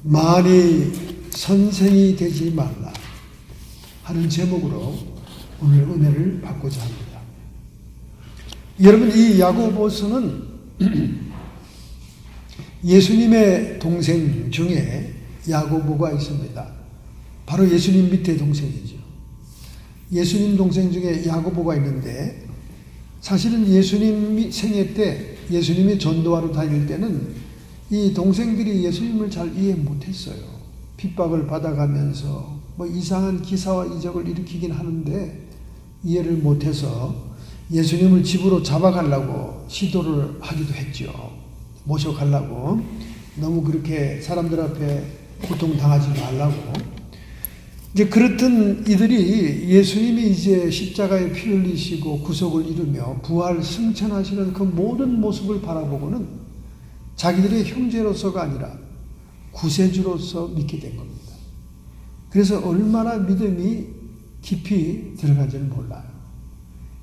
많이 선생이 되지 말라 하는 제목으로 오늘 은혜를 받고자 합니다. 여러분, 이 야고보서는 예수님의 동생 중에 야고보가 있습니다. 바로 예수님 밑에 동생이죠. 예수님 동생 중에 야고보가 있는데, 사실은 예수님 생애 때 예수님이 전도하러 다닐 때는 이 동생들이 예수님을 잘 이해 못했어요. 핍박을 받아가면서 뭐 이상한 기사와 이적을 일으키긴 하는데 이해를 못해서 예수님을 집으로 잡아가려고 시도를 하기도 했죠. 모셔가려고. 너무 그렇게 사람들 앞에 고통당하지 말라고. 이제 그렇던 이들이 예수님이 이제 십자가에 피 흘리시고 구속을 이루며 부활 승천하시는 그 모든 모습을 바라보고는 자기들의 형제로서가 아니라 구세주로서 믿게 된 겁니다. 그래서 얼마나 믿음이 깊이 들어간지는 몰라요.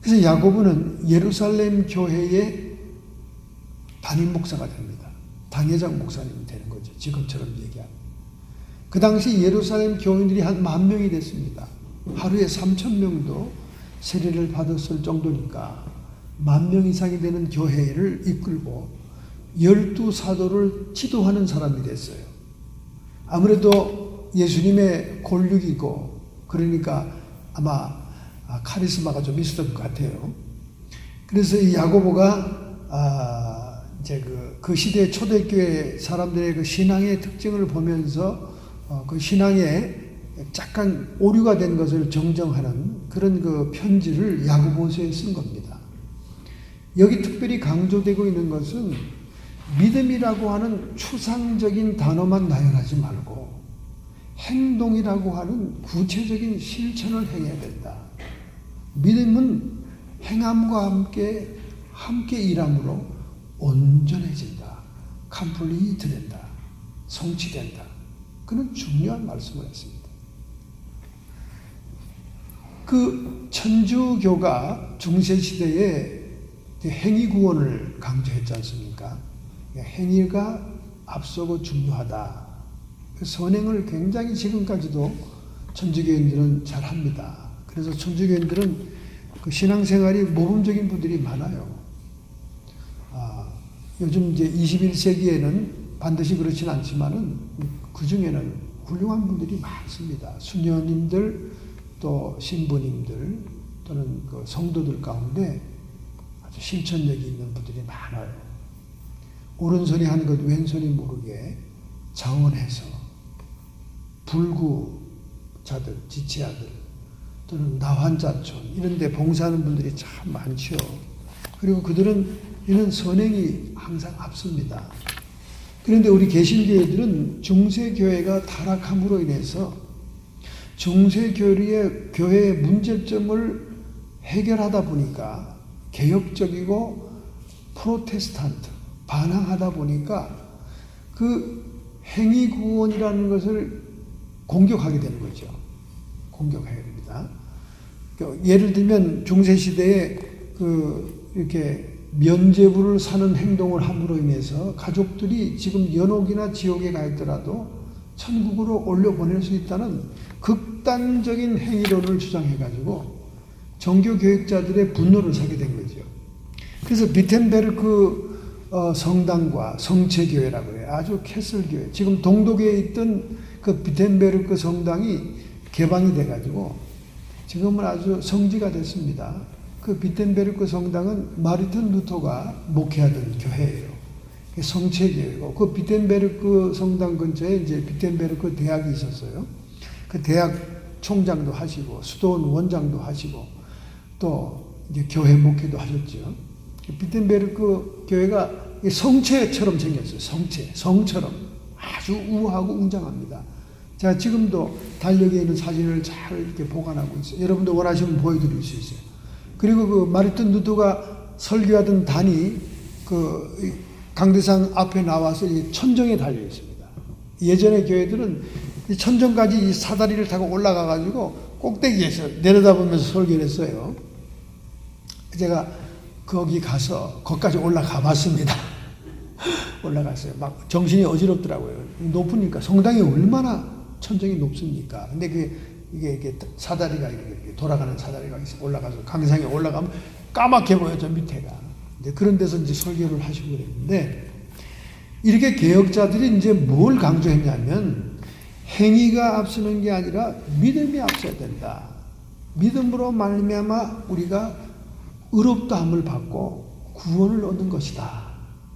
그래서 야고보는 예루살렘 교회의 담임 목사가 됩니다. 당회장 목사님이 되는 거죠. 지금처럼 얘기하면. 그 당시 예루살렘 교인들이 한 10,000명이 됐습니다. 하루에 3,000명도 세례를 받았을 정도니까 10,000명 이상이 되는 교회를 이끌고 12사도를 지도하는 사람이 됐어요. 아무래도 예수님의 골육이고 그러니까 아마 카리스마가 좀 있었던 것 같아요. 그래서 이 야고보가 이제 그 시대 초대교회 사람들의 그 신앙의 특징을 보면서 그 신앙에 약간 오류가 된 것을 정정하는 그런 그 편지를 야고보서에 쓴 겁니다. 여기 특별히 강조되고 있는 것은 믿음이라고 하는 추상적인 단어만 나열하지 말고 행동이라고 하는 구체적인 실천을 행해야 된다. 믿음은 행함과 함께 일함으로 온전해진다. 컴플리트 된다. 성취된다. 그런 중요한 말씀을 했습니다. 그 천주교가 중세시대에 행위구원을 강조했지 않습니까? 행위가 앞서고 중요하다. 선행을 굉장히 지금까지도 천주교인들은 잘합니다. 그래서 천주교인들은 그 신앙생활이 모범적인 분들이 많아요. 요즘 이제 21세기에는 반드시 그렇진 않지만은 그 중에는 훌륭한 분들이 많습니다. 수녀님들 또 신부님들 또는 그 성도들 가운데 아주 실천력이 있는 분들이 많아요. 오른손이 한 것 왼손이 모르게 자원해서 불구자들, 지체아들 또는 나환자촌 이런 데 봉사하는 분들이 참 많죠. 그리고 그들은 이런 선행이 항상 앞섭니다. 그런데 우리 개신교회들은 중세교회가 타락함으로 인해서 중세교회의 문제점을 해결하다 보니까 개혁적이고 프로테스탄트, 반항하다 보니까 그 행위구원이라는 것을 공격하게 되는 거죠. 공격해야 됩니다. 예를 들면 중세시대에 이렇게 면죄부를 사는 행동을 함으로 인해서 가족들이 지금 연옥이나 지옥에 가 있더라도 천국으로 올려보낼 수 있다는 극단적인 행위론을 주장해가지고 종교교육자들의 분노를 사게 된 거죠. 그래서 비텐베르크 성당과 성체교회라고 해요. 아주 캐슬교회. 지금 동독에 있던 그 비텐베르크 성당이 개방이 돼가지고 지금은 아주 성지가 됐습니다. 그 비텐베르크 성당은 마르틴 루터가 목회하던 교회예요. 성체교회고 그 비텐베르크 성당 근처에 이제 비텐베르크 대학이 있었어요. 그 대학 총장도 하시고 수도원 원장도 하시고 또 이제 교회 목회도 하셨죠. 비텐베르크 교회가 성체처럼 생겼어요. 성처럼 아주 우아하고 웅장합니다. 제가 지금도 달력에 있는 사진을 잘 이렇게 보관하고 있어요. 여러분도 원하시면 보여드릴 수 있어요. 그리고 그 마르틴 루터가 설교하던 단이 그 강대상 앞에 나와서 이 천정에 달려 있습니다. 예전의 교회들은 이 천정까지 이 사다리를 타고 올라가가지고 꼭대기에서 내려다보면서 설교를 했어요. 제가 거기 가서 거기까지 올라가 봤습니다. 올라갔어요. 막 정신이 어지럽더라고요. 높으니까 성당이 얼마나 천정이 높습니까? 근데 이게 사다리가 이렇게 돌아가는 사다리가 올라가서 강상에 올라가면 까맣게 보여져 밑에가. 이제 그런 데서 이제 설교를 하시고 그랬는데 이렇게 개혁자들이 이제 뭘 강조했냐면 행위가 앞서는 게 아니라 믿음이 앞서야 된다. 믿음으로 말미암아 우리가 의롭다함을 받고 구원을 얻는 것이다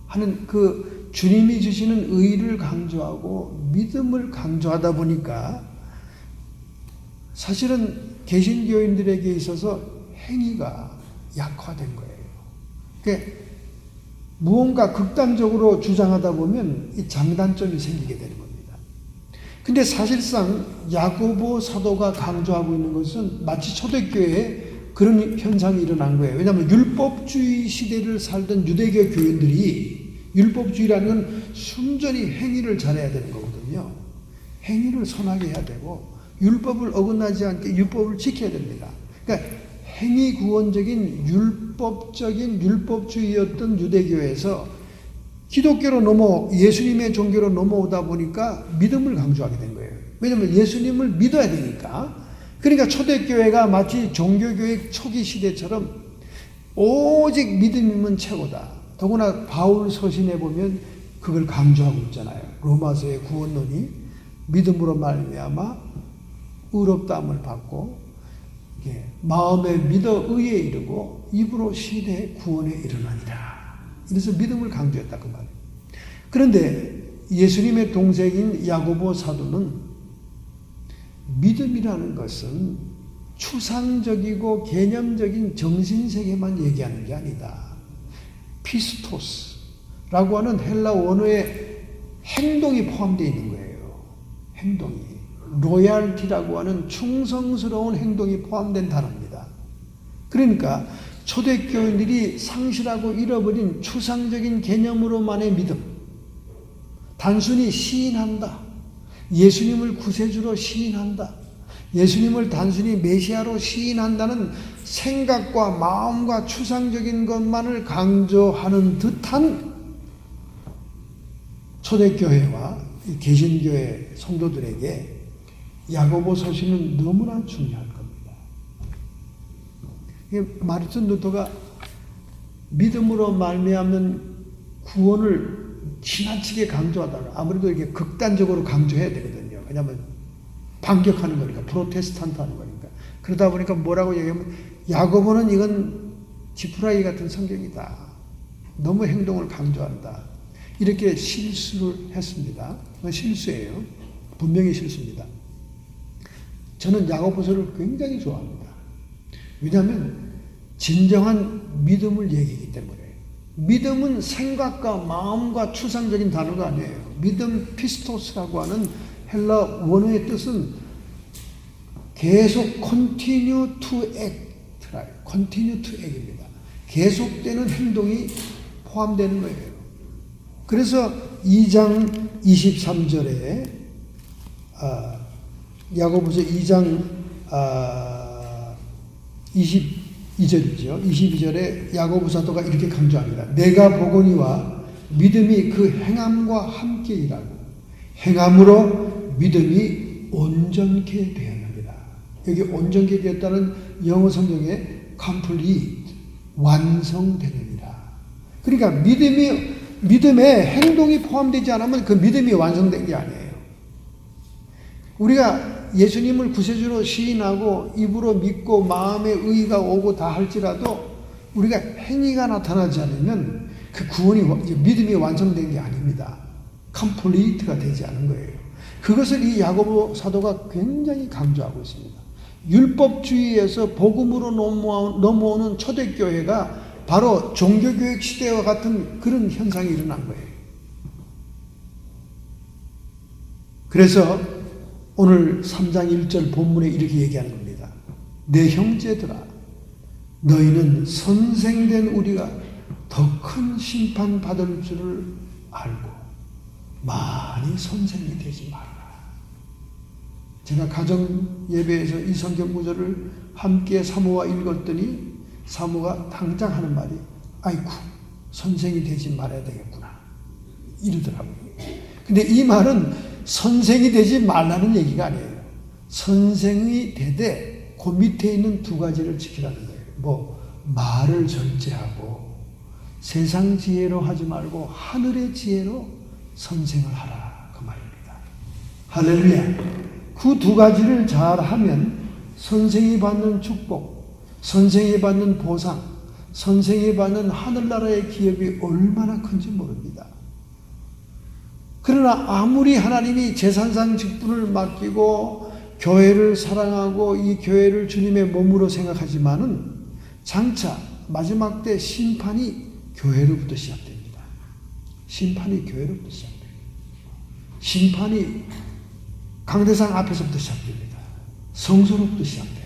하는 그 주님이 주시는 의를 강조하고 믿음을 강조하다 보니까 사실은 개신교인들에게 있어서 행위가 약화된 거예요. 그러니까 무언가 극단적으로 주장하다 보면 이 장단점이 생기게 되는 겁니다. 근데 사실상 야고보 사도가 강조하고 있는 것은 마치 초대교회에 그런 현상이 일어난 거예요. 왜냐하면 율법주의 시대를 살던 유대교 교인들이 율법주의라는 건 순전히 행위를 잘해야 되는 거거든요. 행위를 선하게 해야 되고 율법을 어긋나지 않게 율법을 지켜야 됩니다. 그러니까 행위 구원적인 율법적인 율법주의였던 유대교에서 기독교로 예수님의 종교로 넘어오다 보니까 믿음을 강조하게 된 거예요. 왜냐하면 예수님을 믿어야 되니까. 그러니까 초대교회가 마치 종교교회 초기 시대처럼 오직 믿음이면 최고다. 더구나 바울 서신에 보면 그걸 강조하고 있잖아요. 로마서의 구원론이 믿음으로 말미암아 의롭다함을 받고 마음에 믿어 의에 이르고 입으로 시대의 구원에 이르나니라. 그래서 믿음을 강조했다 그 말이에요. 그런데 예수님의 동생인 야고보 사도는 믿음이라는 것은 추상적이고 개념적인 정신세계만 얘기하는 게 아니다. 피스토스라고 하는 헬라 원어에 행동이 포함되어 있는 거예요. 행동이. 로얄티라고 하는 충성스러운 행동이 포함된 단어입니다. 그러니까 초대교인들이 상실하고 잃어버린 추상적인 개념으로만의 믿음, 단순히 시인한다, 예수님을 구세주로 시인한다, 예수님을 단순히 메시아로 시인한다는 생각과 마음과 추상적인 것만을 강조하는 듯한 초대교회와 개신교회 성도들에게 야고보 서신은 너무나 중요한 겁니다. 마르틴 루터가 믿음으로 말미암는 구원을 지나치게 강조하다가 아무래도 이게 극단적으로 강조해야 되거든요. 왜냐하면 반격하는 거니까, 프로테스탄트 하는 거니까. 그러다 보니까 뭐라고 얘기하면 야고보는 이건 지푸라기 같은 성경이다. 너무 행동을 강조한다. 이렇게 실수를 했습니다. 그건 실수예요. 분명히 실수입니다. 저는 야고보서를 굉장히 좋아합니다. 왜냐하면 진정한 믿음을 얘기하기 때문에. 믿음은 생각과 마음과 추상적인 단어가 아니에요. 믿음 피스토스라고 하는 헬라 원어의 뜻은 계속 continue to act입니다. 계속되는 행동이 포함되는 거예요. 그래서 2장 23절에 야고보서 2장 22절이죠. 22절에 야고보 사도가 이렇게 강조합니다. 내가 보거니와 믿음이 그 행함과 함께 일하고 행함으로 믿음이 온전케 되었느니라. 여기 온전케 되었다는 영어 성경에 complete, 완성되느니라. 그러니까 믿음에 행동이 포함되지 않으면 그 믿음이 완성된 게 아니에요. 우리가 예수님을 구세주로 시인하고 입으로 믿고 마음에 의의가 오고 다 할지라도 우리가 행위가 나타나지 않으면 그 구원이, 믿음이 완성된 게 아닙니다. 컴플리트가 되지 않은 거예요. 그것을 이 야고보 사도가 굉장히 강조하고 있습니다. 율법주의에서 복음으로 넘어오는 초대교회가 바로 종교교육 시대와 같은 그런 현상이 일어난 거예요. 그래서 오늘 3장 1절 본문에 이렇게 얘기하는 겁니다. 내 형제들아, 너희는 선생된 우리가 더 큰 심판 받을 줄을 알고 많이 선생이 되지 말아라. 제가 가정 예배에서 이 성경 구절을 함께 사모와 읽었더니 사모가 당장 하는 말이 아이쿠 선생이 되지 말아야 되겠구나. 이르더라고요. 근데 이 말은 선생이 되지 말라는 얘기가 아니에요. 선생이 되되 그 밑에 있는 두 가지를 지키라는 거예요. 말을 절제하고 세상 지혜로 하지 말고 하늘의 지혜로 선생을 하라, 그 말입니다. 할렐루야. 그 두 가지를 잘하면 선생이 받는 축복, 선생이 받는 보상, 선생이 받는 하늘나라의 기업이 얼마나 큰지 모릅니다. 그러나 아무리 하나님이 제사장 직분을 맡기고 교회를 사랑하고 이 교회를 주님의 몸으로 생각하지만은 장차 마지막 때 심판이 교회로부터 시작됩니다. 심판이 교회로부터 시작돼요. 심판이 강대상 앞에서부터 시작됩니다. 성소로부터 시작돼요.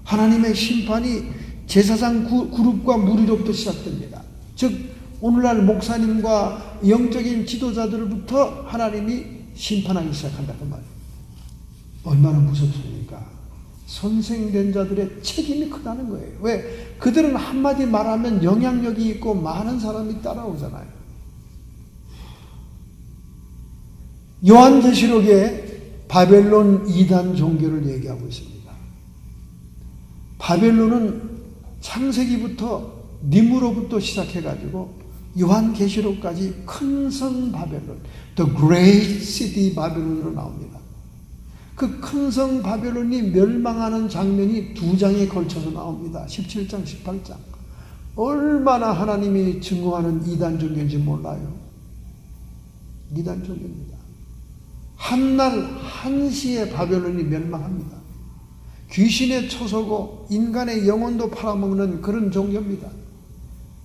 하나님의 심판이 제사장 그룹과 무리로부터 시작됩니다. 즉 오늘날 목사님과 영적인 지도자들부터 하나님이 심판하기 시작한다는 말이에요. 얼마나 무섭습니까? 선생된 자들의 책임이 크다는 거예요. 왜? 그들은 한마디 말하면 영향력이 있고 많은 사람이 따라오잖아요. 요한계시록에 바벨론 2단 종교를 얘기하고 있습니다. 바벨론은 창세기부터 니무로부터 시작해가지고 요한계시록까지 큰 성 바벨론, The Great City 바벨론으로 나옵니다. 그 큰 성 바벨론이 멸망하는 장면이 2장에 걸쳐서 나옵니다. 17장, 18장. 얼마나 하나님이 증오하는 2단 종교인지 몰라요. 2단 종교입니다. 한날 한시에 바벨론이 멸망합니다. 귀신에 처서고 인간의 영혼도 팔아먹는 그런 종교입니다.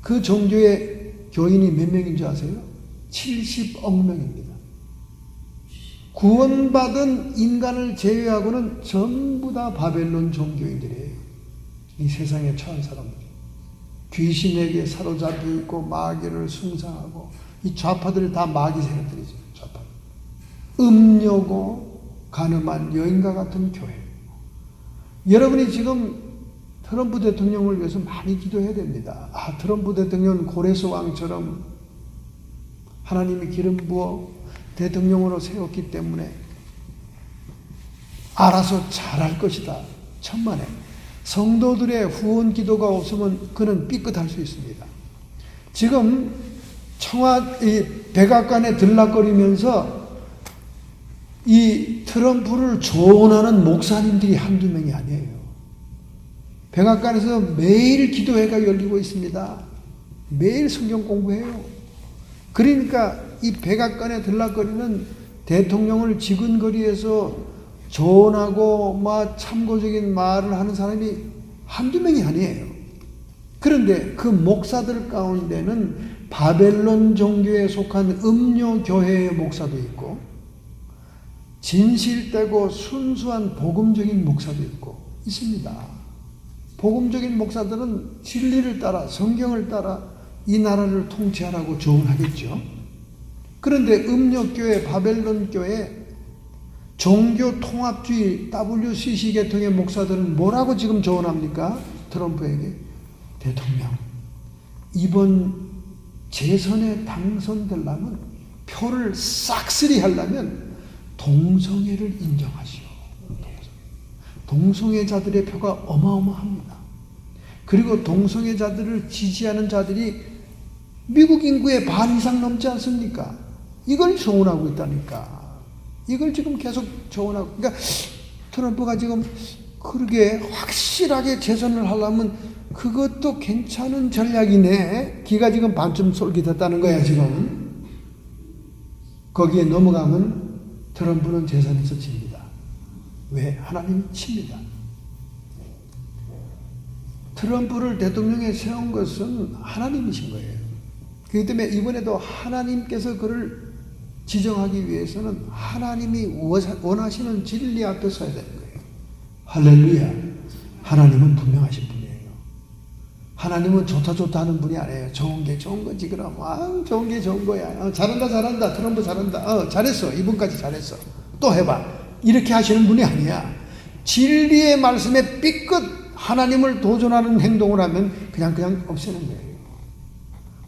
그 종교의 교인이 몇 명인 줄 아세요? 70억 명입니다. 구원받은 인간을 제외하고는 전부 다 바벨론 종교인들이에요. 이 세상에 처한 사람들. 귀신에게 사로잡혀 있고 마귀를 숭상하고 이 좌파들이 다 마귀 세력들이죠. 좌파. 음료고 가늠한 여인과 같은 교회. 여러분이 지금 트럼프 대통령을 위해서 많이 기도해야 됩니다. 트럼프 대통령은 고레스 왕처럼 하나님이 기름 부어 대통령으로 세웠기 때문에 알아서 잘할 것이다. 천만에. 성도들의 후원 기도가 없으면 그는 삐끗할 수 있습니다. 지금 백악관에 들락거리면서 이 트럼프를 조언하는 목사님들이 한두 명이 아니에요. 백악관에서 매일 기도회가 열리고 있습니다. 매일 성경 공부해요. 그러니까 이 백악관에 들락거리는 대통령을 지근거리에서 조언하고 참고적인 말을 하는 사람이 한두 명이 아니에요. 그런데 그 목사들 가운데는 바벨론 종교에 속한 음료교회의 목사도 있고 진실되고 순수한 복음적인 목사도 있고 있습니다. 복음적인 목사들은 진리를 따라 성경을 따라 이 나라를 통치하라고 조언하겠죠. 그런데 음료교회, 바벨론교회, 종교통합주의 WCC 계통의 목사들은 뭐라고 지금 조언합니까? 트럼프에게. 대통령, 이번 재선에 당선되려면 표를 싹쓸이 하려면 동성애를 인정하시오. 동성애자들의 표가 어마어마합니다. 그리고 동성애자들을 지지하는 자들이 미국 인구의 반 이상 넘지 않습니까? 이걸 조언하고 있다니까. 이걸 지금 계속 조언하고. 그러니까 트럼프가 지금 그러게 확실하게 재선을 하려면 그것도 괜찮은 전략이네. 기가 지금 반쯤 솔깃했다는 거야 지금. 거기에 넘어가면 트럼프는 재선에서 집니다. 왜? 하나님이 칩니다. 트럼프를 대통령에 세운 것은 하나님이신 거예요. 그렇기 때문에 이번에도 하나님께서 그를 지정하기 위해서는 하나님이 원하시는 진리 앞에 서야 되는 거예요. 할렐루야. 하나님은 분명하신 분이에요. 하나님은 좋다 하는 분이 아니에요. 좋은 게 좋은 거지 그럼. 좋은 게 좋은 거야. 잘한다. 트럼프 잘한다. 잘했어. 이번까지 잘했어. 또 해봐. 이렇게 하시는 분이 아니야. 진리의 말씀에 삐끗 하나님을 도전하는 행동을 하면 그냥 없애는 거예요.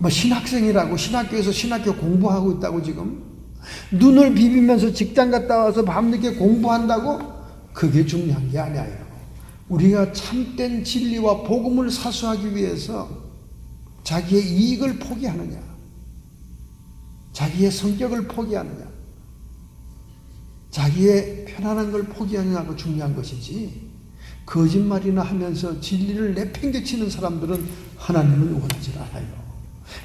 뭐 신학생이라고 신학교에서 신학교 공부하고 있다고 지금 눈을 비비면서 직장 갔다 와서 밤늦게 공부한다고 그게 중요한 게 아니에요. 우리가 참된 진리와 복음을 사수하기 위해서 자기의 이익을 포기하느냐, 자기의 성격을 포기하느냐, 자기의 편안한 걸 포기하느냐가 중요한 것이지, 거짓말이나 하면서 진리를 내팽개치는 사람들은 하나님은 원하지 않아요.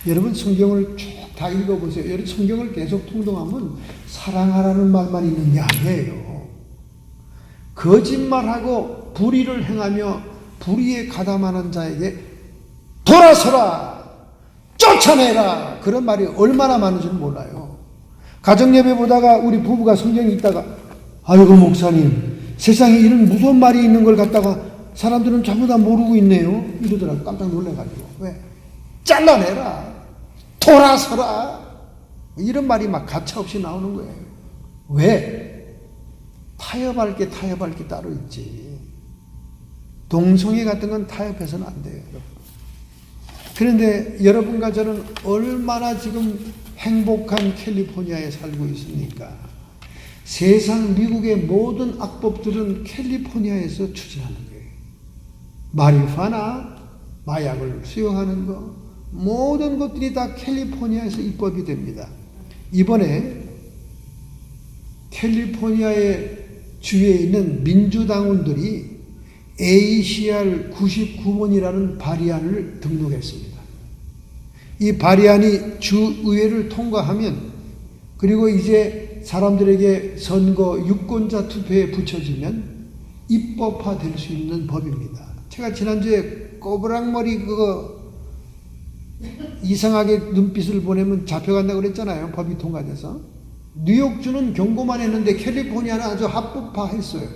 여러분 성경을 쭉 다 읽어보세요. 여러분 성경을 계속 통독하면 사랑하라는 말만 있는 게 아니에요. 거짓말하고 불의를 행하며 불의에 가담하는 자에게 돌아서라, 쫓아내라, 그런 말이 얼마나 많은지는 몰라요. 가정예배 보다가 우리 부부가 성경 읽다가 아이고 목사님 세상에 이런 무서운 말이 있는 걸 갖다가 사람들은 전부 다 모르고 있네요 이러더라고. 깜짝 놀래가지고. 왜? 잘라내라, 돌아서라, 이런 말이 막 가차없이 나오는 거예요. 왜? 타협할 게 따로 있지. 동성애 같은 건 타협해서는 안 돼요, 여러분. 그런데 여러분과 저는 얼마나 지금 행복한 캘리포니아에 살고 있습니까? 세상 미국의 모든 악법들은 캘리포니아에서 추진하는 거예요. 마리화나, 마약을 수용하는 것, 모든 것들이 다 캘리포니아에서 입법이 됩니다. 이번에 캘리포니아의 주에 있는 민주당원들이 ACR 99번이라는 발의안을 등록했습니다. 이 발의안이 주의회를 통과하면, 그리고 이제 사람들에게 선거 유권자 투표에 붙여지면 입법화될 수 있는 법입니다. 제가 지난주에 꼬부랑머리 그거 이상하게 눈빛을 보내면 잡혀간다고 그랬잖아요. 법이 통과돼서. 뉴욕주는 경고만 했는데 캘리포니아는 아주 합법화했어요.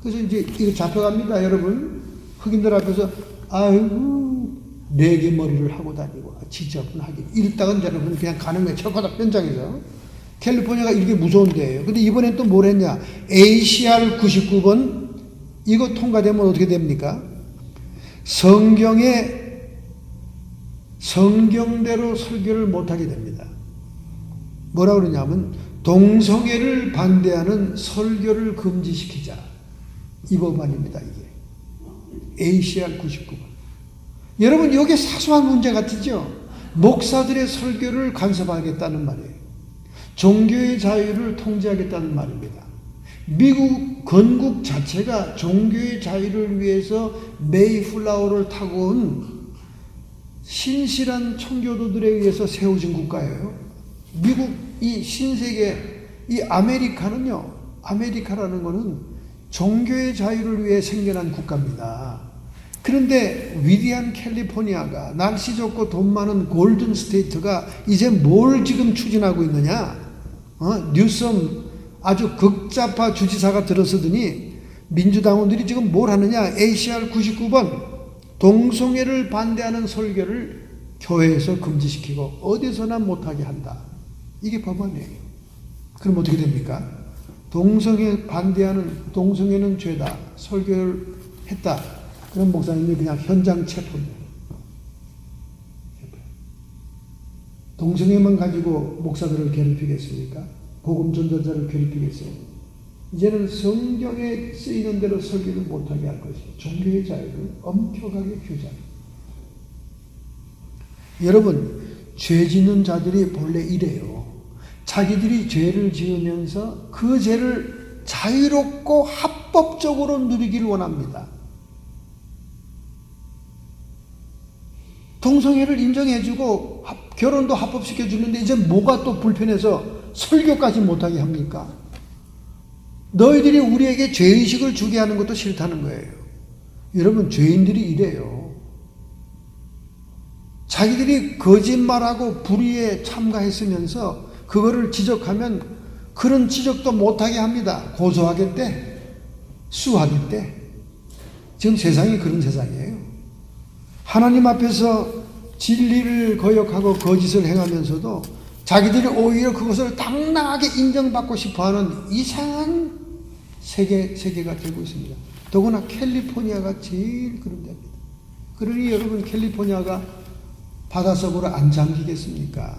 그래서 이제 이거 잡혀갑니다, 여러분. 흑인들 앞에서 아이고 네개 머리를 하고 다니고 지저분하게 이랬다간 여러분 그냥 가는 거예요. 척하다 현장에서. 캘리포니아가 이렇게 무서운 데예요. 근데 이번엔 또 뭘 했냐? ACR 99번 이거 통과되면 어떻게 됩니까? 성경대로 설교를 못하게 됩니다. 뭐라 그러냐면 동성애를 반대하는 설교를 금지시키자, 이 법안입니다. 이게 ACR 99번. 여러분 이게 사소한 문제 같으죠? 목사들의 설교를 간섭하겠다는 말이에요. 종교의 자유를 통제하겠다는 말입니다. 미국 건국 자체가 종교의 자유를 위해서 메이플라워를 타고 온 신실한 청교도들에 의해서 세워진 국가예요. 미국 이 신세계 이 아메리카는요, 아메리카라는 것은 종교의 자유를 위해 생겨난 국가입니다. 그런데 위대한 캘리포니아가, 날씨 좋고 돈 많은 골든 스테이트가 이제 뭘 지금 추진하고 있느냐? 뉴섬 아주 극좌파 주지사가 들어서더니 민주당원들이 지금 뭘 하느냐? ACR 99번 동성애를 반대하는 설교를 교회에서 금지시키고 어디서나 못하게 한다. 이게 법안이에요. 그럼 어떻게 됩니까? 동성애 반대하는, 동성애는 죄다, 설교를 했다. 그럼 목사님이 그냥 현장 체포입니다. 동성애만 가지고 목사들을 괴롭히겠습니까? 복음 전도자를 괴롭히겠어요? 이제는 성경에 쓰이는 대로 설교를 못하게 할 것이에요. 종교의 자유를 엄격하게 규제합니다. 여러분, 죄 짓는 자들이 본래 이래요. 자기들이 죄를 지으면서 그 죄를 자유롭고 합법적으로 누리기를 원합니다. 동성애를 인정해주고 결혼도 합법시켜주는데 이제 뭐가 또 불편해서 설교까지 못하게 합니까? 너희들이 우리에게 죄의식을 주게 하는 것도 싫다는 거예요. 여러분, 죄인들이 이래요. 자기들이 거짓말하고 불의에 참가했으면서 그거를 지적하면 그런 지적도 못하게 합니다. 고소하겠대, 수하겠대. 지금 세상이 그런 세상이에요. 하나님 앞에서 진리를 거역하고 거짓을 행하면서도 자기들이 오히려 그것을 당당하게 인정받고 싶어하는 이상한 세계가 되고 있습니다. 더구나 캘리포니아가 제일 그런 데입니다. 그러니 여러분, 캘리포니아가 바닷속으로 안 잠기겠습니까?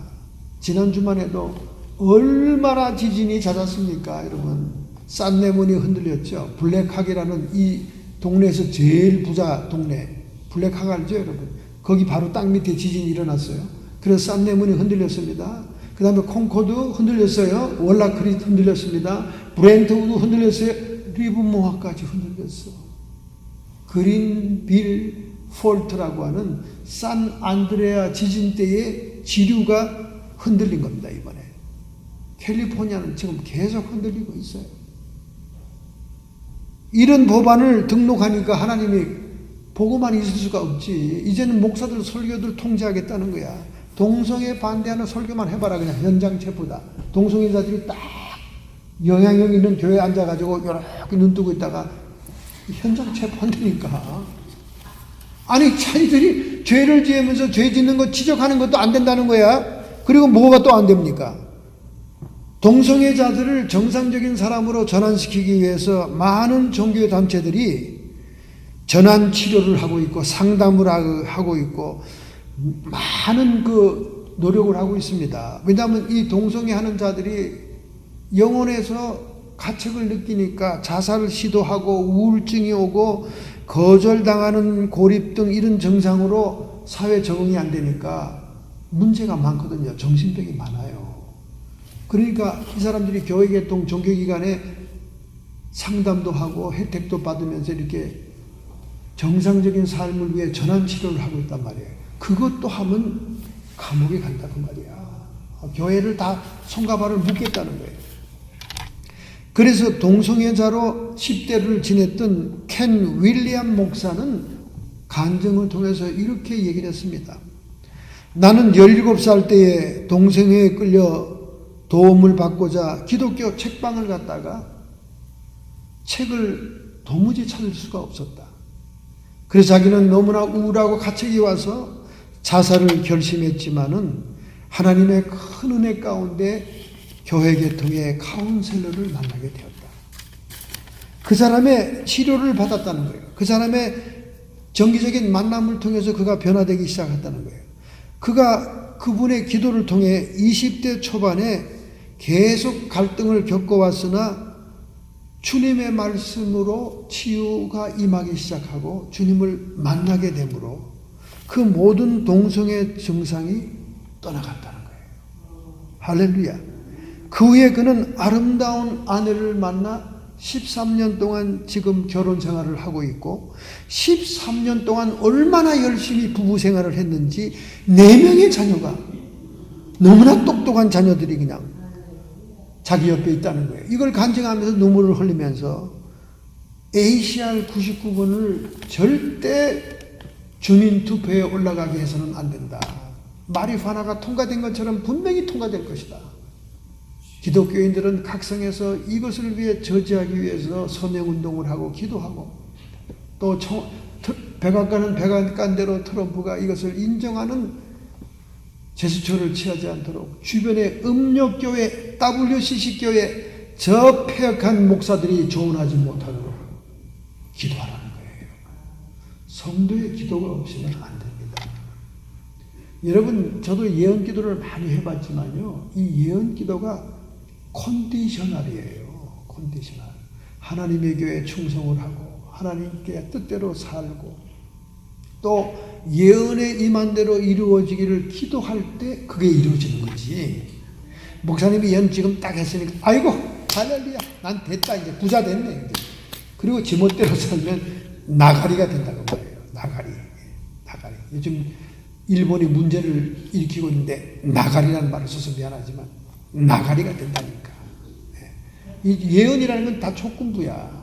지난 주말에도 얼마나 지진이 잦았습니까? 여러분, 산레몬이 흔들렸죠. 블랙학이라는 이 동네에서 제일 부자 동네, 블랙학 알죠, 여러분? 거기 바로 땅 밑에 지진이 일어났어요. 그래서 산레몬이 흔들렸습니다. 그 다음에 콩코드 흔들렸어요. 월라크리 흔들렸습니다. 브렌트우드 흔들렸어요. 리브모아까지 흔들렸어. 그린빌 폴트라고 하는 산 안드레아 지진 때의 지류가 흔들린 겁니다, 이번에. 캘리포니아는 지금 계속 흔들리고 있어요. 이런 법안을 등록하니까 하나님이 보고만 있을 수가 없지. 이제는 목사들, 설교들 통제하겠다는 거야. 동성애 반대하는 설교만 해봐라. 그냥 현장 체포다. 동성애자들이 딱 영향력 있는 교회에 앉아가지고 이렇게 눈 뜨고 있다가 현장 체포한다니까. 아니, 자기들이 죄를 지으면서 죄 짓는 거 지적하는 것도 안 된다는 거야. 그리고 뭐가 또 안 됩니까? 동성애자들을 정상적인 사람으로 전환시키기 위해서 많은 종교 단체들이 전환 치료를 하고 있고 상담을 하고 있고 많은 그 노력을 하고 있습니다. 왜냐하면 이 동성애 하는 자들이 영혼에서 가책을 느끼니까 자살을 시도하고 우울증이 오고 거절당하는 고립 등 이런 증상으로 사회 적응이 안 되니까 문제가 많거든요. 정신병이 많아요. 그러니까 이 사람들이 교회개통 종교기관에 상담도 하고 혜택도 받으면서 이렇게 정상적인 삶을 위해 전환치료를 하고 있단 말이에요. 그것도 하면 감옥에 간다고 말이야. 교회를 다 손과 발을 묶겠다는 거예요. 그래서 동성애자로 10대를 지냈던 켄 윌리엄 목사는 간증을 통해서 이렇게 얘기를 했습니다. 나는 17살 때에 동성애에 끌려 도움을 받고자 기독교 책방을 갔다가 책을 도무지 찾을 수가 없었다. 그래서 자기는 너무나 우울하고 가책이 와서 자살을 결심했지만은 하나님의 큰 은혜 가운데 교회 계통의 카운셀러를 만나게 되었다. 그 사람의 치료를 받았다는 거예요. 그 사람의 정기적인 만남을 통해서 그가 변화되기 시작했다는 거예요. 그분의 기도를 통해 20대 초반에 계속 갈등을 겪어왔으나 주님의 말씀으로 치유가 임하기 시작하고 주님을 만나게 되므로 그 모든 동성애 증상이 떠나갔다는 거예요. 할렐루야. 그 후에 그는 아름다운 아내를 만나 13년 동안 지금 결혼 생활을 하고 있고 13년 동안 얼마나 열심히 부부 생활을 했는지 4명의 자녀가 너무나 똑똑한 자녀들이 그냥 자기 옆에 있다는 거예요. 이걸 간증하면서 눈물을 흘리면서 ACR 99번을 절대 주민 투표에 올라가게 해서는 안 된다. 마리화나가 통과된 것처럼 분명히 통과될 것이다. 기독교인들은 각성해서 이것을 위해 저지하기 위해서 서명운동을 하고 기도하고 또 백악관은 백악관대로 트럼프가 이것을 인정하는 제스처를 취하지 않도록 주변의 음력교회, WCC교회 저 폐역한 목사들이 조언하지 못하도록 기도하라는 거예요. 성도의 기도가 없으면 안 됩니다. 여러분, 저도 예언 기도를 많이 해봤지만요, 이 예언 기도가 컨디셔널이에요. 컨디셔널. 하나님의 교회에 충성을 하고 하나님께 뜻대로 살고 또 예언에 임한 대로 이루어지기를 기도할 때 그게 이루어지는 거지. 목사님이 예언 지금 딱 했으니까 아이고 할렐루야 난 됐다 이제 부자 됐네 이제. 그리고 지멋대로 살면 나가리가 된다고 말해요. 나가리. 요즘 일본이 문제를 일으키고 있는데 나가리라는 말을 써서 미안하지만 나가리가 된다니까. 이 예언이라는 건 다 조건부야.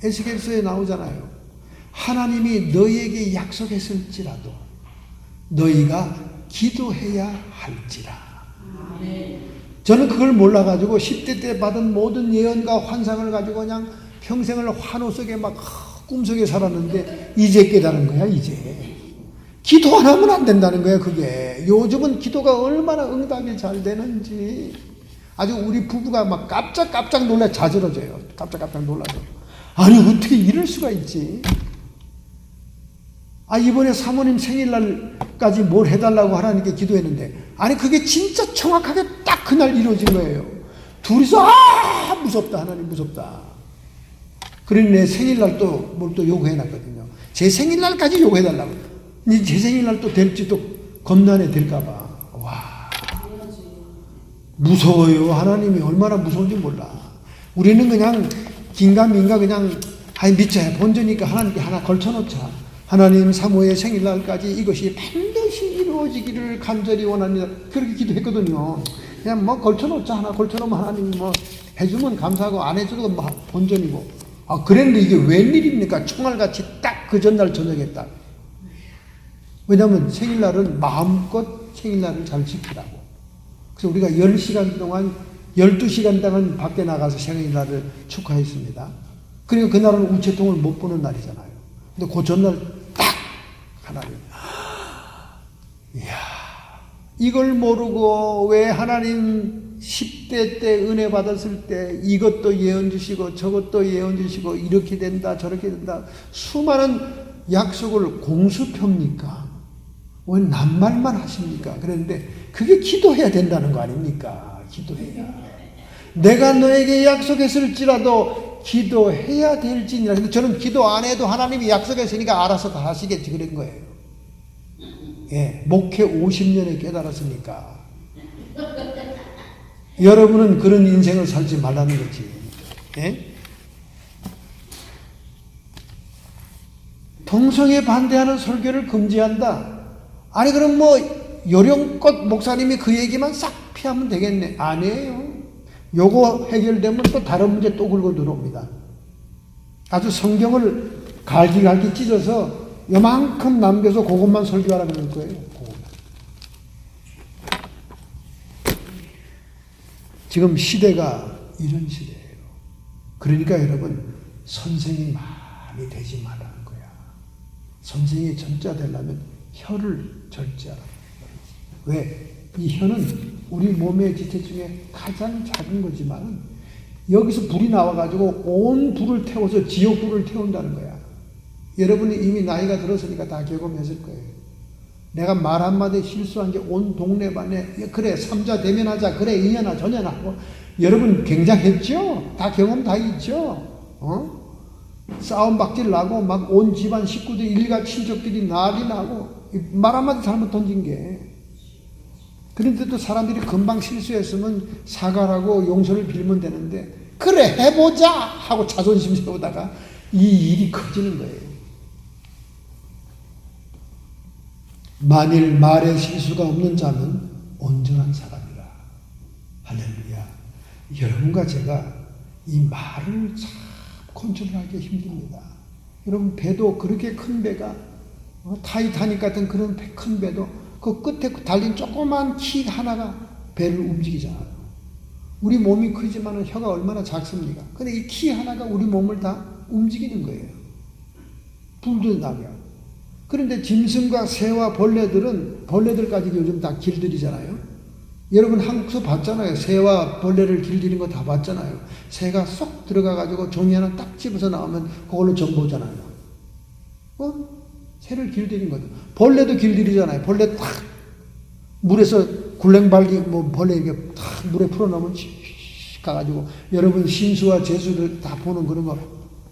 에스겔서에 나오잖아요. 하나님이 너희에게 약속했을지라도 너희가 기도해야 할지라. 저는 그걸 몰라가지고 10대 때 받은 모든 예언과 환상을 가지고 그냥 평생을 환호 속에 막 꿈속에 살았는데 이제 깨달은 거야. 이제 기도 안 하면 안 된다는 거야. 그게 요즘은 기도가 얼마나 응답이 잘 되는지 아주 우리 부부가 막 깜짝 놀라 자지러져요. 깜짝 놀라서 아니 어떻게 이럴 수가 있지. 이번에 사모님 생일날까지 뭘 해달라고 하나님께 기도했는데, 아니, 그게 진짜 정확하게 딱 그날 이루어진 거예요. 둘이서, 무섭다, 하나님 무섭다. 그러니 내 생일날 또 뭘 또 요구해놨거든요. 제 생일날까지 요구해달라고. 제 생일날 또 될지 또 겁나네, 될까봐. 와. 무서워요. 하나님이 얼마나 무서운지 몰라. 우리는 그냥 긴가민가 그냥, 믿자야. 본전이니까 하나님께 하나 걸쳐놓자. 하나님 사모의 생일날까지 이것이 반드시 이루어지기를 간절히 원합니다. 그렇게 기도했거든요. 그냥 뭐 걸쳐놓자. 하나 걸쳐놓으면 하나님이 뭐 해주면 감사하고 안 해줘도 뭐 본전이고. 그랬는데 이게 웬일입니까? 총알같이 딱 그 전날 저녁에 딱. 왜냐하면 생일날은 마음껏 생일날을 잘 지키라고. 그래서 우리가 10시간 동안 12시간 동안 밖에 나가서 생일날을 축하했습니다. 그러니까 그날은 우체통을 못 보는 날이잖아요. 근데 그 전날 딱 하나님, 이야, 이걸 모르고 왜 하나님 10대 때 은혜 받았을 때 이것도 예언 주시고 저것도 예언 주시고 이렇게 된다 저렇게 된다 수많은 약속을 공수표입니까? 왜 낱말만 하십니까? 그런데 그게 기도해야 된다는 거 아닙니까? 기도해야. 내가 너에게 약속했을지라도 기도해야 될지니라. 근데 저는 기도 안 해도 하나님이 약속했으니까 알아서 다 하시겠지 그런 거예요. 예, 목회 50년에 깨달았으니까. 여러분은 그런 인생을 살지 말라는 거지. 예? 동성애 반대하는 설교를 금지한다. 아니 그럼 뭐 요령껏 목사님이 그 얘기만 싹 피하면 되겠네. 아니에요. 요거 해결되면 또 다른 문제 또 긁어 들어옵니다. 아주 성경을 갈기갈기 찢어서 요만큼 남겨서 그것만 설교하라 그럴 거예요. 지금 시대가 이런 시대예요. 그러니까 여러분 선생이 많이 되지 말라는 거야. 선생이 전자 되려면 혀를 절제하라. 왜? 이 혀는 우리 몸의 지체 중에 가장 작은 거지만 여기서 불이 나와가지고 온 불을 태워서 지옥불을 태운다는 거야. 여러분이 이미 나이가 들었으니까 다 경험했을 거예요. 내가 말 한마디 실수한 게 온 동네반에 그래 삼자 대면하자 그래 이년아 저년아 하고 여러분 굉장했죠? 다 경험 다 있죠? 싸움 박질 나고 막 온 집안 식구들 일가 친척들이 난리 나고 말 한마디 잘못 던진 게. 그런데도 사람들이 금방 실수했으면 사과를 하고 용서를 빌면 되는데 그래 해보자 하고 자존심 세우다가 이 일이 커지는 거예요. 만일 말에 실수가 없는 자는 온전한 사람이라. 할렐루야. 여러분과 제가 이 말을 참 컨트롤하기 힘듭니다. 여러분 배도 그렇게 큰 배가 타이타닉 같은 그런 큰 배도 그 끝에 달린 조그만 키 하나가 배를 움직이잖아요. 우리 몸이 크지만 혀가 얼마나 작습니까? 근데 이 키 하나가 우리 몸을 다 움직이는 거예요. 불도 나게 하고. 그런데 짐승과 새와 벌레들까지 요즘 다 길들이잖아요. 여러분 한국서 봤잖아요. 새와 벌레를 길들이는 거 다 봤잖아요. 새가 쏙 들어가가지고 종이 하나 딱 집어서 나오면 그걸로 정보잖아요. 새를 길들인 거죠. 벌레도 길들이잖아요. 벌레 탁 물에서 굴랭발기 벌레 이렇게 탁 물에 풀어놓으면 가가지고 여러분 신수와 재수를 다 보는 그런 거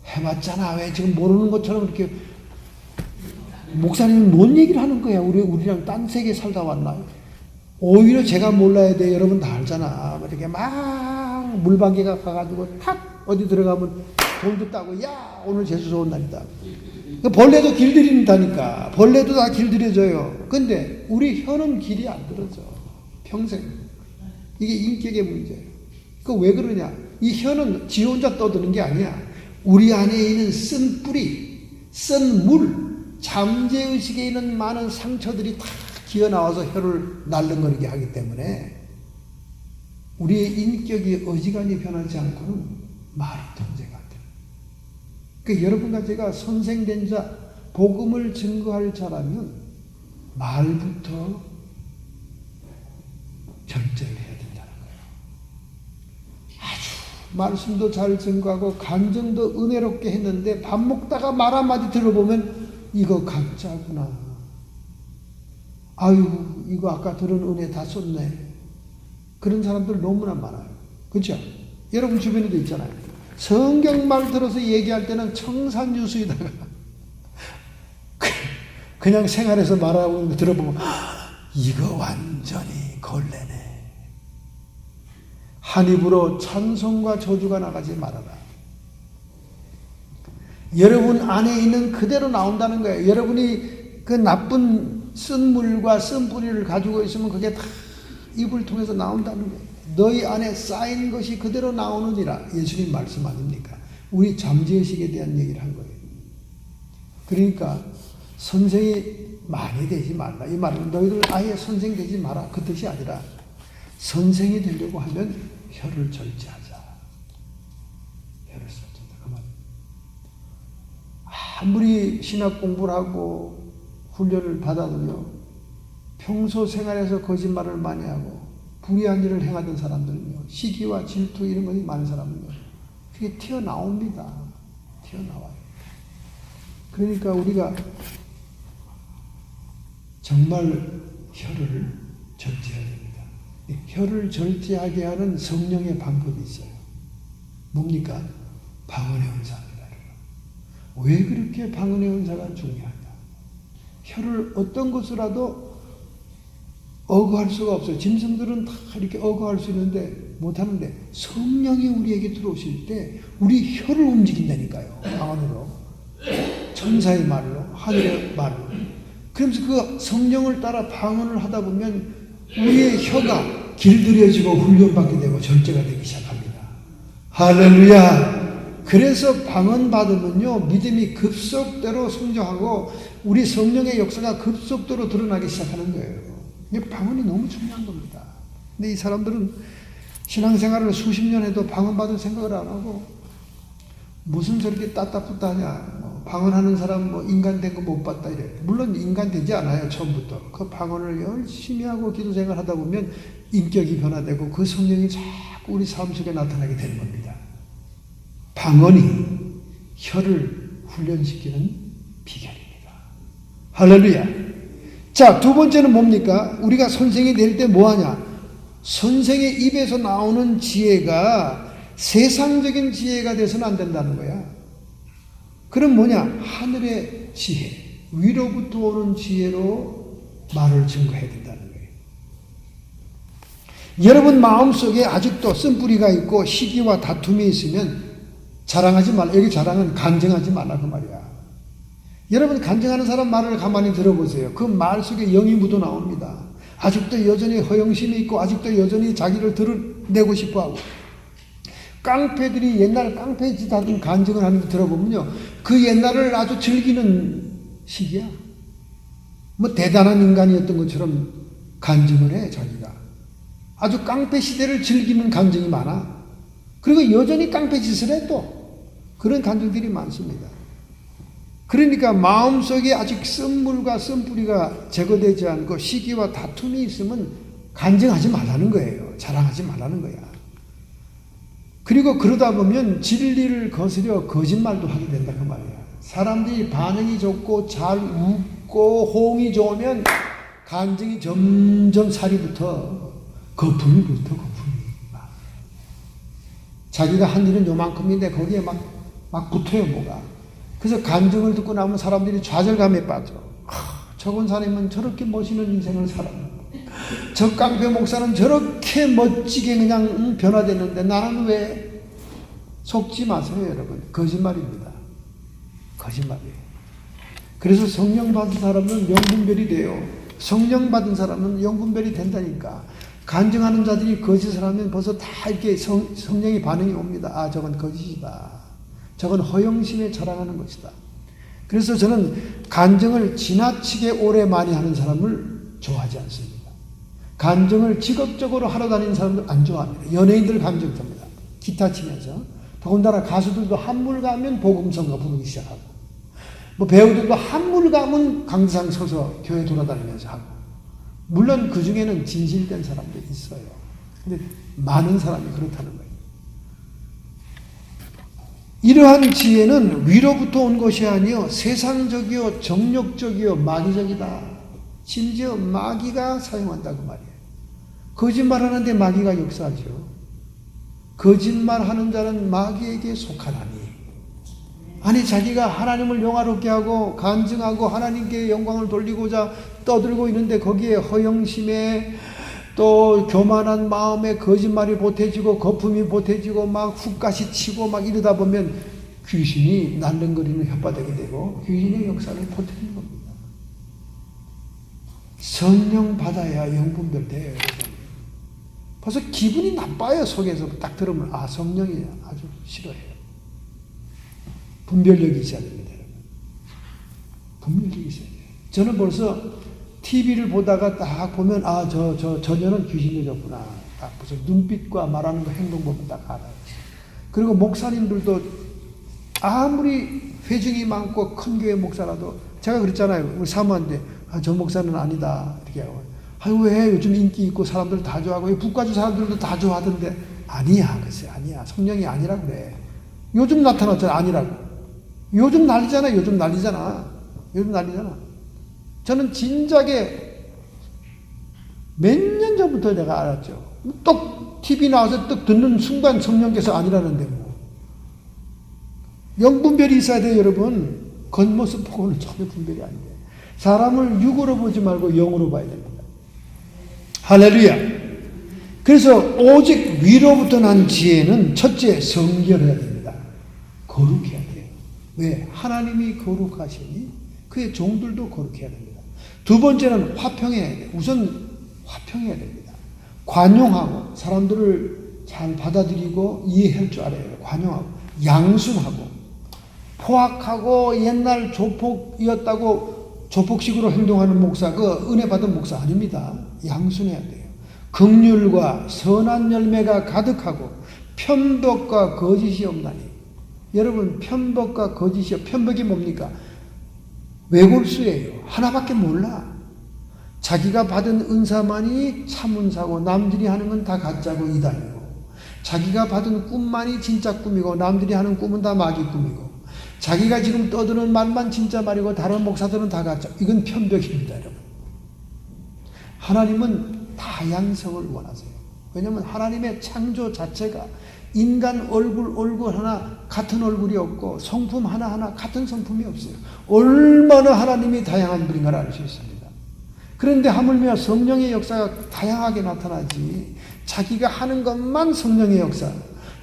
해봤잖아. 왜 지금 모르는 것처럼 이렇게 목사님은 뭔 얘기를 하는 거야? 우리랑 딴 세계 살다 왔나? 오히려 제가 몰라야 돼. 여러분 다 알잖아. 이렇게 막 물방개가 가가지고 탁 어디 들어가면 돌도 따고 야 오늘 재수 좋은 날이다. 벌레도 길들인다니까. 벌레도 다 길들여져요. 근데 우리 혀는 길이 안 들어져. 평생. 이게 인격의 문제예요. 그 왜 그러냐? 이 혀는 지 혼자 떠드는 게 아니야. 우리 안에 있는 쓴 뿌리, 쓴 물, 잠재의식에 있는 많은 상처들이 다 기어나와서 혀를 날름거리게 하기 때문에 우리의 인격이 어지간히 변하지 않고는 말이 통제가 안 돼요. 그러니까 여러분과 제가 선생된 자, 복음을 증거할 자라면 말부터 절제를 해야 된다는 거예요. 아주 말씀도 잘 증거하고 간증도 은혜롭게 했는데 밥 먹다가 말 한마디 들어보면 이거 가짜구나. 아유, 이거 아까 들은 은혜 다 썼네. 그런 사람들 너무나 많아요. 그렇죠? 여러분 주변에도 있잖아요. 성경말 들어서 얘기할 때는 청산유수에다가 그냥 생활에서 말하고 있는 거 들어보면 이거 완전히 걸레네. 한 입으로 찬송과 저주가 나가지 말아라. 여러분 안에 있는 그대로 나온다는 거예요. 여러분이 그 나쁜 쓴 물과 쓴 뿌리를 가지고 있으면 그게 다 입을 통해서 나온다는 거예요. 너희 안에 쌓인 것이 그대로 나오느니라. 예수님 말씀 아닙니까? 우리 잠재의식에 대한 얘기를 한 거예요. 그러니까 선생이 많이 되지 말라. 이 말은 너희들 아예 선생 되지 마라. 그 뜻이 아니라 선생이 되려고 하면 혀를 절제하자. 혀를 절제하자. 그 말. 아무리 신학 공부를 하고 훈련을 받아도요, 평소 생활에서 거짓말을 많이 하고 불의한 일을 행하던 사람들은요, 시기와 질투 이런 것이 많은 사람은요, 그게 튀어나옵니다. 튀어나와요. 그러니까 우리가 정말 혀를 절제해야 됩니다. 혀를 절제하게 하는 성령의 방법이 있어요. 뭡니까? 방언의 은사입니다. 왜 그렇게 방언의 은사가 중요하냐? 혀를 어떤 것으로라도 어거할 수가 없어요. 짐승들은 다 이렇게 어거할 수 있는데 못하는데 성령이 우리에게 들어오실 때 우리 혀를 움직인다니까요. 방언으로. 천사의 말로, 하늘의 말로. 그러면서 그 성령을 따라 방언을 하다 보면 우리의 혀가 길들여지고 훈련받게 되고 절제가 되기 시작합니다. 할렐루야! 그래서 방언 받으면요, 믿음이 급속도로 성장하고 우리 성령의 역사가 급속도로 드러나기 시작하는 거예요. 방언이 너무 중요한 겁니다. 근데 이 사람들은 신앙생활을 수십 년 해도 방언 받을 생각을 안 하고 무슨 저렇게 따따붙다냐. 방언하는 사람 인간 된 거 못 봤다 이래. 물론 인간 되지 않아요. 처음부터. 그 방언을 열심히 하고 기도 생활 하다 보면 인격이 변화되고 그 성령이 자꾸 우리 삶 속에 나타나게 되는 겁니다. 방언이 혀를 훈련시키는 비결입니다. 할렐루야. 자, 두 번째는 뭡니까? 우리가 선생이 될 때 뭐하냐? 선생의 입에서 나오는 지혜가 세상적인 지혜가 돼서는 안 된다는 거야. 그럼 뭐냐? 하늘의 지혜, 위로부터 오는 지혜로 말을 증거해야 된다는 거예요. 여러분 마음속에 아직도 쓴뿌리가 있고 시기와 다툼이 있으면 자랑하지 말라. 여기 자랑은 간증하지 말라 그 말이야. 여러분 간증하는 사람 말을 가만히 들어보세요. 그 말 속에 영이 묻어 나옵니다. 아직도 여전히 허영심이 있고 아직도 여전히 자기를 드러내고 싶어하고 깡패들이 옛날 깡패짓 하던 간증을 하는 거 들어보면요, 그 옛날을 아주 즐기는 시기야. 뭐 대단한 인간이었던 것처럼 간증을 해 자기가. 아주 깡패 시대를 즐기는 간증이 많아. 그리고 여전히 깡패짓을 해 또. 그런 간증들이 많습니다. 그러니까 마음속에 아직 쓴물과 쓴뿌리가 제거되지 않고 시기와 다툼이 있으면 간증하지 말라는 거예요. 자랑하지 말라는 거야. 그리고 그러다 보면 진리를 거스려 거짓말도 하게 된다 그 말이야. 사람들이 반응이 좋고 잘 웃고 호응이 좋으면 간증이 점점 살이 붙어. 거품이 붙어. 거품이. 자기가 한 일은 요만큼인데 거기에 막 붙어요 뭐가. 그래서 간증을 듣고 나면 사람들이 좌절감에 빠져. 저건 사람은 저렇게 멋있는 인생을 살았는데 저 깡패 목사는 저렇게 멋지게 그냥 변화됐는데 나는 왜? 속지 마세요 여러분. 거짓말입니다. 거짓말이에요. 그래서 성령 받은 사람은 영분별이 돼요. 성령 받은 사람은 영분별이 된다니까. 간증하는 자들이 거짓을 하면 벌써 다 이렇게 성령의 반응이 옵니다. 아 저건 거짓이다. 저건 허영심에 자랑하는 것이다. 그래서 저는 간증을 지나치게 오래 많이 하는 사람을 좋아하지 않습니다. 간증을 직업적으로 하러 다니는 사람들 안 좋아합니다. 연예인들 간증 됩니다. 기타 치면서. 더군다나 가수들도 한물 가면 복음성가 부르기 시작하고 뭐 배우들도 한물 가면 강대상 서서 교회 돌아다니면서 하고 물론 그 중에는 진실된 사람도 있어요. 근데 많은 사람이 그렇다는 거예요. 이러한 지혜는 위로부터 온 것이 아니요 세상적이요 정욕적이요 마귀적이다. 심지어 마귀가 사용한다고 말이에요. 거짓말하는데 마귀가 역사하죠. 거짓말하는 자는 마귀에게 속하나니. 아니 자기가 하나님을 영화롭게 하고 간증하고 하나님께 영광을 돌리고자 떠들고 있는데 거기에 허영심에 또 교만한 마음에 거짓말이 보태지고 거품이 보태지고 막 훅가시 치고 막 이러다 보면 귀신이 날름거리는 혓바닥이 되고 귀신의 역사를 보태는 겁니다. 성령 받아야 영분별 돼요. 여러분. 벌써 기분이 나빠요. 속에서 딱 들으면 아 성령이 아주 싫어해요. 분별력이 있어야 됩니다. 여러분. 분별력이 있어야 돼요. 저는 벌써 TV를 보다가 딱 보면 아 저녀는 귀신이 졌구나. 딱 벌써 눈빛과 말하는 거 행동 보면 딱 알아요. 그리고 목사님들도 아무리 회중이 많고 큰 교회 목사라도 제가 그랬잖아요. 우리 사모한테 아, 저 목사는 아니다 이렇게 하고 아유 왜 요즘 인기 있고 사람들 다 좋아하고 북가주 사람들도 다 좋아하던데 아니야 글쎄 아니야 성령이 아니라 그래. 요즘 나타났잖아 아니라고. 요즘 난리잖아. 요즘 난리잖아. 저는 진작에 몇 년 전부터 내가 알았죠. 똑 TV 나와서 떡 듣는 순간 성령께서 아니라는데 뭐. 영분별이 있어야 돼요 여러분. 겉모습 보고는 전혀 분별이 안 돼요. 사람을 육으로 보지 말고 영으로 봐야 됩니다. 할렐루야. 그래서 오직 위로부터 난 지혜는 첫째 성결해야 됩니다. 거룩해야 돼요. 왜? 하나님이 거룩하시니 그의 종들도 거룩해야 됩니다. 두 번째는 화평해야 돼요. 우선 화평해야 됩니다. 관용하고 사람들을 잘 받아들이고 이해할 줄 알아야 돼요. 관용하고 양순하고 포악하고 옛날 조폭이었다고 조폭식으로 행동하는 목사 그 은혜 받은 목사 아닙니다. 양순해야 돼요. 긍휼과 선한 열매가 가득하고 편벽과 거짓이 없나니. 여러분 편벽과 거짓이요. 편벽이 뭡니까? 외골수예요. 하나밖에 몰라. 자기가 받은 은사만이 참은사고 남들이 하는 건 다 가짜고 이단이고 자기가 받은 꿈만이 진짜 꿈이고 남들이 하는 꿈은 다 마귀 꿈이고 자기가 지금 떠드는 말만 진짜 말이고 다른 목사들은 다 가짜. 이건 편벽입니다. 여러분. 하나님은 다양성을 원하세요. 왜냐하면 하나님의 창조 자체가 인간 얼굴 하나 같은 얼굴이 없고 성품 하나하나 같은 성품이 없어요. 얼마나 하나님이 다양한 분인가를 알 수 있습니다. 그런데 하물며 성령의 역사가 다양하게 나타나지 자기가 하는 것만 성령의 역사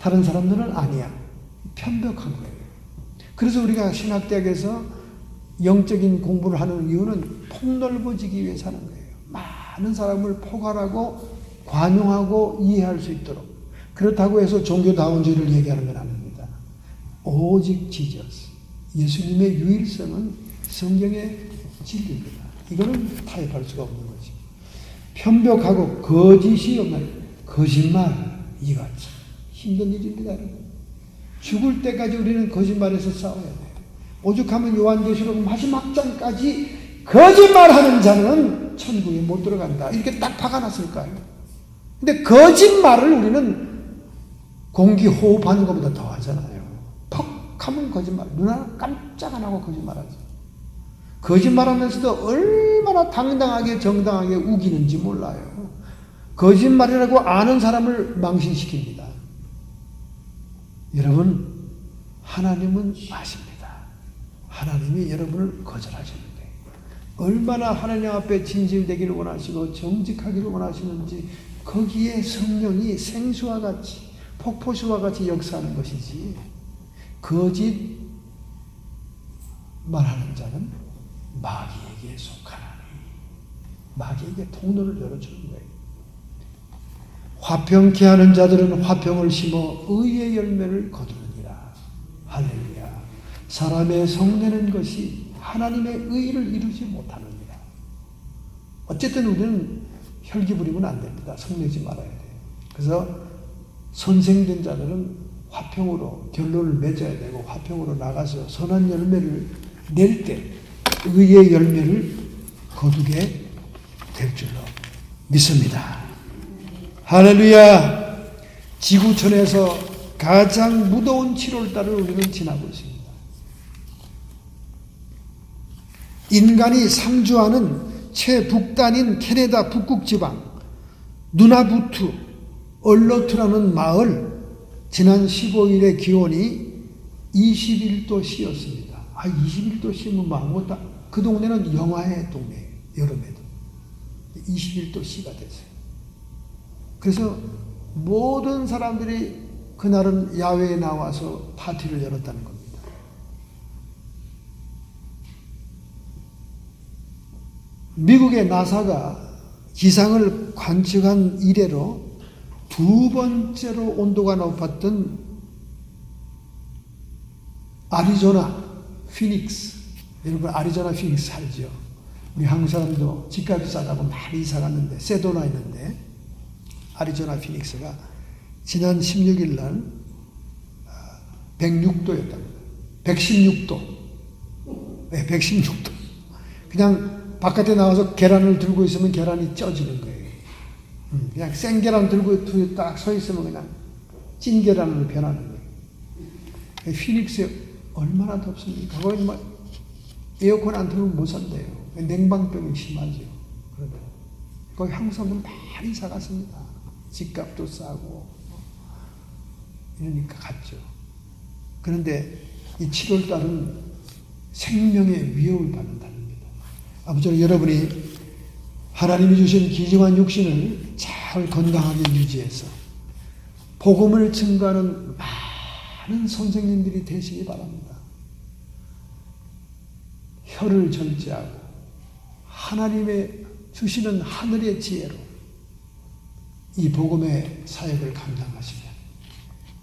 다른 사람들은 아니야. 편벽한 거예요. 그래서 우리가 신학대학에서 영적인 공부를 하는 이유는 폭넓어지기 위해서 하는 거예요. 많은 사람을 포괄하고 관용하고 이해할 수 있도록. 그렇다고 해서 종교다원주의를 얘기하는 건 아닙니다. 오직 지저스. 예수님의 유일성은 성경의 진리입니다. 이거는 타협할 수가 없는 거지. 편벽하고 거짓이 없는 거짓말. 이거 참 힘든 일입니다. 죽을 때까지 우리는 거짓말에서 싸워야 돼요. 오죽하면 요한계시록 마지막 장까지 거짓말하는 자는 천국에 못 들어간다. 이렇게 딱 박아놨을까요? 근데 거짓말을 우리는 공기 호흡하는 것보다 더 하잖아요. 퍽 하면 거짓말. 눈 하나 깜짝 안 하고 거짓말하지. 거짓말하면서도 얼마나 당당하게 정당하게 우기는지 몰라요. 거짓말이라고 아는 사람을 망신시킵니다. 여러분 하나님은 아십니다. 하나님이 여러분을 거절하시는데 얼마나 하나님 앞에 진실되기를 원하시고 정직하기를 원하시는지 거기에 성령이 생수와 같이 폭포수와 같이 역사하는 것이지 거짓 말하는 자는 마귀에게 속하나니 마귀에게 통로를 열어주는 거예요. 화평케 하는 자들은 화평을 심어 의의 열매를 거두느니라. 할렐루야. 사람의 성내는 것이 하나님의 의를 이루지 못하느니라. 어쨌든 우리는 혈기 부리면 안 됩니다. 성내지 말아야 돼요. 그래서 선생된 자들은 화평으로 결론을 맺어야 되고 화평으로 나가서 선한 열매를 낼 때 의의 열매를 거두게 될 줄로 믿습니다. 할렐루야. 지구촌에서 가장 무더운 7월달을 우리는 지나고 있습니다. 인간이 상주하는 최북단인 캐나다 북극지방 누나부투 얼러트라는 마을, 지난 15일의 기온이 21도씨였습니다. 21도씨면 뭐 아무것도, 그 동네는 영하의 동네예요. 여름에도 21도씨가 됐어요. 그래서 모든 사람들이 그날은 야외에 나와서 파티를 열었다는 겁니다. 미국의 나사가 기상을 관측한 이래로 두 번째로 온도가 높았던 아리조나 피닉스, 여러분 아리조나 피닉스 알죠? 우리 한국 사람도 집값이 싸다고 많이 이사 갔는데, 세도나 있는데 아리조나 피닉스가 지난 16일 날 106도였답니다. 116도. 네, 116도. 그냥 바깥에 나와서 계란을 들고 있으면 계란이 쪄지는 거예요. 그냥 생계란 들고 딱 서 있으면 그냥 찐 계란으로 변하는 거예요. 피닉스에 얼마나 덥습니까? 거기 뭐 에어컨 안 틀면 못 산대요. 냉방병이 심하죠. 그러면 거기 한국 사람들 많이 사갔습니다. 집값도 싸고 이러니까 갔죠. 그런데 이 7월 달은 생명의 위협을 받는 달입니다. 아무쪼록 여러분이 하나님이 주신 귀중한 육신을 잘 건강하게 유지해서 복음을 증거하는 많은 선생님들이 되시기 바랍니다. 혀를 절제하고 하나님의 주시는 하늘의 지혜로 이 복음의 사역을 감당하시면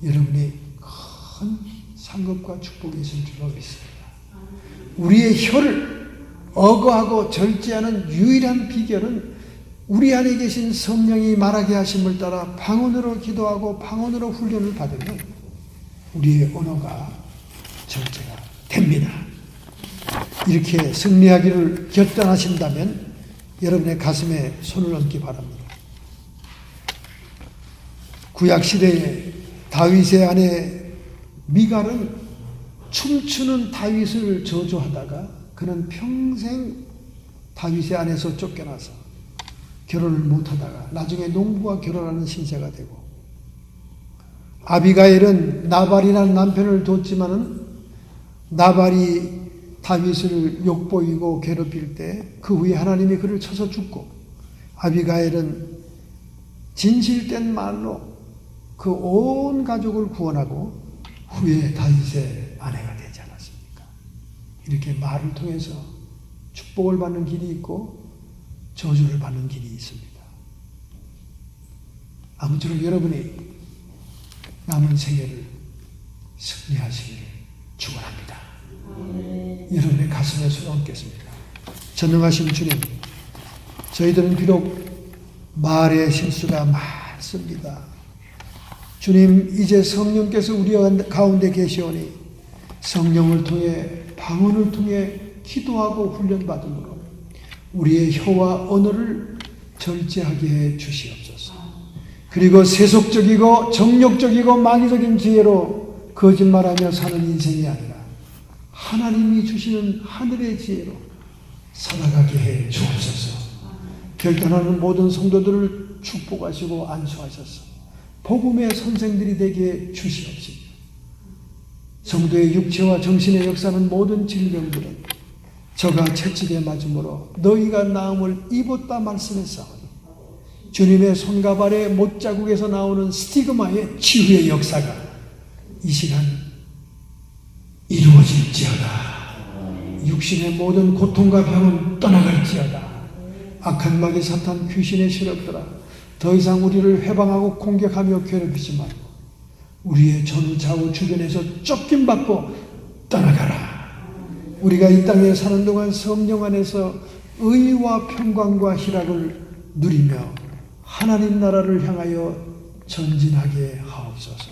여러분이 큰 상급과 축복이 있을 줄로 믿습니다. 우리의 혀를 억어하고 절제하는 유일한 비결은 우리 안에 계신 성령이 말하게 하심을 따라 방언으로 기도하고 방언으로 훈련을 받으면 우리의 언어가 절제가 됩니다. 이렇게 승리하기를 결단하신다면 여러분의 가슴에 손을 얹기 바랍니다. 구약시대에 다윗의 아내 미갈은 춤추는 다윗을 저주하다가 그는 평생 다윗의 아내에서 쫓겨나서 결혼을 못하다가 나중에 농부와 결혼하는 신세가 되고, 아비가일은 나발이라는 남편을 뒀지만은 나발이 다윗을 욕보이고 괴롭힐 때 그 후에 하나님이 그를 쳐서 죽고, 아비가일은 진실된 말로 그 온 가족을 구원하고 후에 다윗의 아내가 되지 않았습니까? 이렇게 말을 통해서 축복을 받는 길이 있고 저주를 받는 길이 있습니다. 아무쪼록 여러분이 남은 생애를 승리하시기를 축원합니다. 여러분의 가슴에 손을 얹겠습니다. 전능하신 주님, 저희들은 비록 말의 실수가 많습니다. 주님, 이제 성령께서 우리 가운데 계시오니 성령을 통해 방언을 통해 기도하고 훈련받음으로 우리의 혀와 언어를 절제하게 해 주시옵소서. 그리고 세속적이고 정욕적이고 마귀적인 지혜로 거짓말하며 사는 인생이 아니라 하나님이 주시는 하늘의 지혜로 살아가게 해 주옵소서. 결단하는 모든 성도들을 축복하시고 안수하셔서 복음의 선생들이 되게 주시옵시고, 성도의 육체와 정신의 역사는 모든 질병들은 저가 채찍에 맞음으로 너희가 나음을 입었다 말씀했사오니 주님의 손과 발의 못자국에서 나오는 스티그마의 치유의 역사가 이 시간 이루어질지어다. 육신의 모든 고통과 병은 떠나갈지어다. 악한 마귀 사탄 귀신의 세력들아, 더 이상 우리를 회방하고 공격하며 괴롭히지 말고 우리의 전후 좌우 주변에서 쫓김받고 떠나가라. 우리가 이 땅에 사는 동안 성령 안에서 의와 평강과 희락을 누리며 하나님 나라를 향하여 전진하게 하옵소서.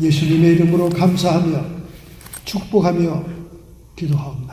예수님의 이름으로 감사하며 축복하며 기도하옵니다.